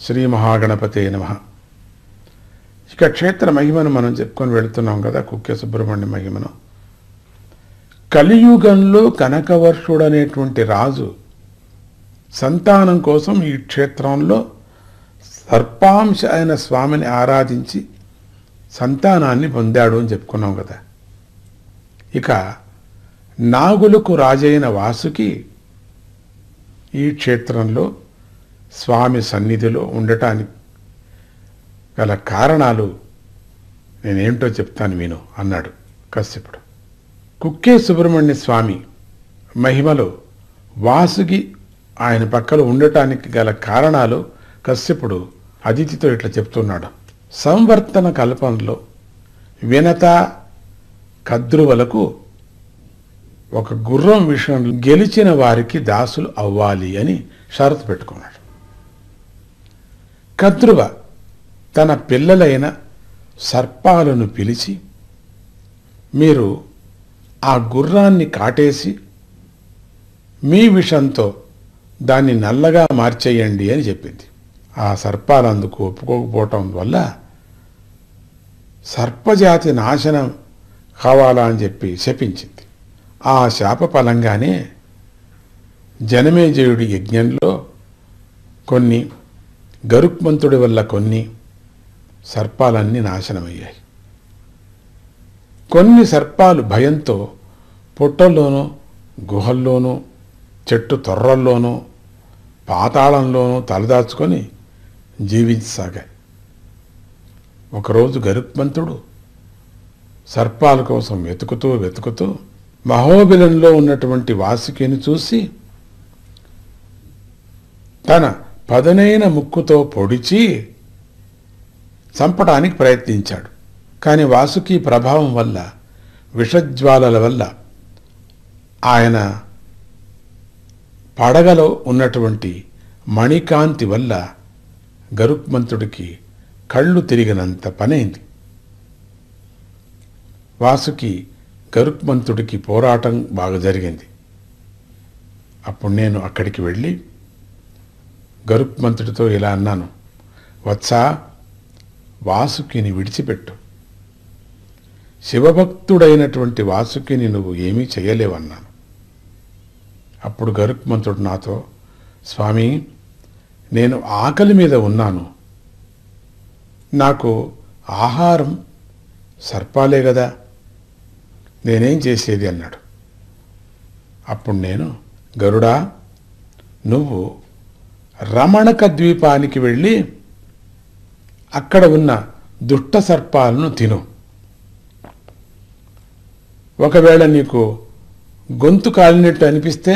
శ్రీ మహాగణపతే నమః. ఇక క్షేత్ర మహిమను మనం చెప్పుకొని వెళుతున్నాం కదా, కుక్కే సుబ్రహ్మణ్య మహిమను. కలియుగంలో కనకవర్షుడనేటువంటి రాజు సంతానం కోసం ఈ క్షేత్రంలో సర్పాంశ అయిన స్వామిని ఆరాధించి సంతానాన్ని పొందాడు అని చెప్పుకున్నాం కదా. ఇక నాగులకు రాజైన వాసుకి ఈ క్షేత్రంలో స్వామి సన్నిధిలో ఉండటానికి గల కారణాలు నేనేంటో చెప్తాను విను అన్నాడు కశ్యపుడు. కుక్కే సుబ్రహ్మణ్య స్వామి మహిమలో వాసుకి ఆయన పక్కన ఉండటానికి గల కారణాలు కశ్యపుడు అదితితో ఇట్లా చెప్తున్నాడు. సంవర్తన కల్పంలో వినత కద్రువలకు ఒక గుర్రం విషయంలో గెలిచిన వారికి దాసులు అవ్వాలి అని షరతు పెట్టుకున్నాడు. కద్రువ తన పిల్లలైన సర్పాలను పిలిచి, మీరు ఆ గుర్రాన్ని కాటేసి మీ విషంతో దాన్ని నల్లగా మార్చేయండి అని చెప్పింది. ఆ సర్పాలు అందుకు ఒప్పుకోకపోవటం వల్ల సర్పజాతి నాశనం కావాలా అని చెప్పి శపించింది. ఆ శాప ఫలంగానే జనమేజయుడి యజ్ఞంలో కొన్ని, గరుక్మంతుడి వల్ల కొన్ని సర్పాలన్నీ నాశనమయ్యాయి. కొన్ని సర్పాలు భయంతో పుట్టల్లోనూ గుహల్లోనూ చెట్టు తొర్రల్లోనూ పాతాళంలోనూ తలదాచుకొని జీవించసాగాయి. ఒకరోజు గరుక్మంతుడు సర్పాల కోసం వెతుకుతూ మహోబిలంలో ఉన్నటువంటి వాసుకిని చూసి తన పదునైన ముక్కుతో పొడిచి చంపడానికి ప్రయత్నించాడు. కానీ వాసుకి ప్రభావం వల్ల, విషజ్వాలల వల్ల ఆయన పడగలో ఉన్నటువంటి మణికాంతి వల్ల గరుక్మంతుడికి కళ్ళు తిరిగినంత పనైంది. వాసుకి గరుక్మంతుడికి పోరాటం బాగా జరిగింది. అప్పుడు నేను అక్కడికి వెళ్ళి గరుక్మంతుడితో ఇలా అన్నాను, వత్సా, వాసుకిని విడిచిపెట్టు. శివభక్తుడైనటువంటి వాసుకిని నువ్వు ఏమీ చేయలేవన్నాను. అప్పుడు గరుక్మంతుడు నాతో, స్వామి, నేను ఆకలి మీద ఉన్నాను, నాకు ఆహారం సర్పాలే కదా, నేనేం చేసేది అన్నాడు. అప్పుడు నేను, గరుడా, నువ్వు రమణక ద్వీపానికి వెళ్ళి అక్కడ ఉన్న దుష్ట సర్పాలను తిను. ఒకవేళ నీకు గొంతు కాలినట్టు అనిపిస్తే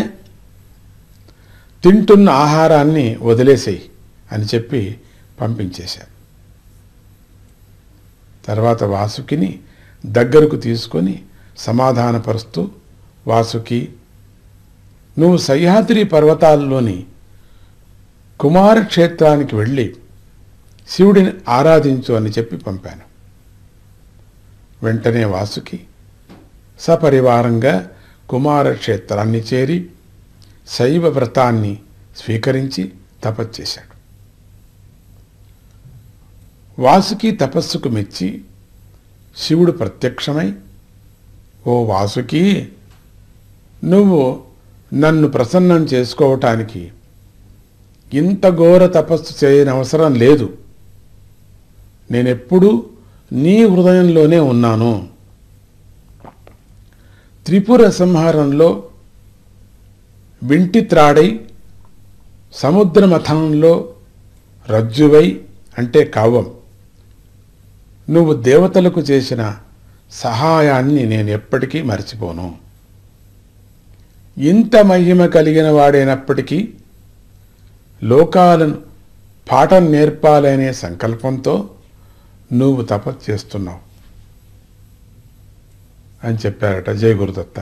తింటున్న ఆహారాన్ని వదిలేసేయి అని చెప్పి పంపించేశాను. తర్వాత వాసుకిని దగ్గరకు తీసుకొని సమాధానపరుస్తూ, వాసుకి, నువ్వు సహ్యాద్రి పర్వతాల్లోని కుమారక్షేత్రానికి వెళ్ళి శివుడిని ఆరాధించు అని చెప్పి పంపాను. వెంటనే వాసుకి సపరివారంగా కుమారక్షేత్రాన్ని చేరి శైవ వ్రతాన్ని స్వీకరించి తపస్చేశాడు. వాసుకి తపస్సుకు మెచ్చి శివుడు ప్రత్యక్షమై, ఓ వాసుకి, నువ్వు నన్ను ప్రసన్నం చేసుకోవటానికి ఇంత ఘోర తపస్సు చేయనవసరం లేదు, నేనెప్పుడూ నీ హృదయంలోనే ఉన్నాను. త్రిపుర సంహారంలో వింటి త్రాడై, సముద్ర మథనంలో రజ్జువై అంటే కవ్వం, నువ్వు దేవతలకు చేసిన సహాయాన్ని నేను ఎప్పటికీ మర్చిపోను. ఇంత మహిమ కలిగిన వాడైనప్పటికీ లోకాలను పాఠం నేర్పాలనే సంకల్పంతో నువ్వు తపస్సు చేస్తున్నావు అని చెప్పారట జయ గురుదత్త.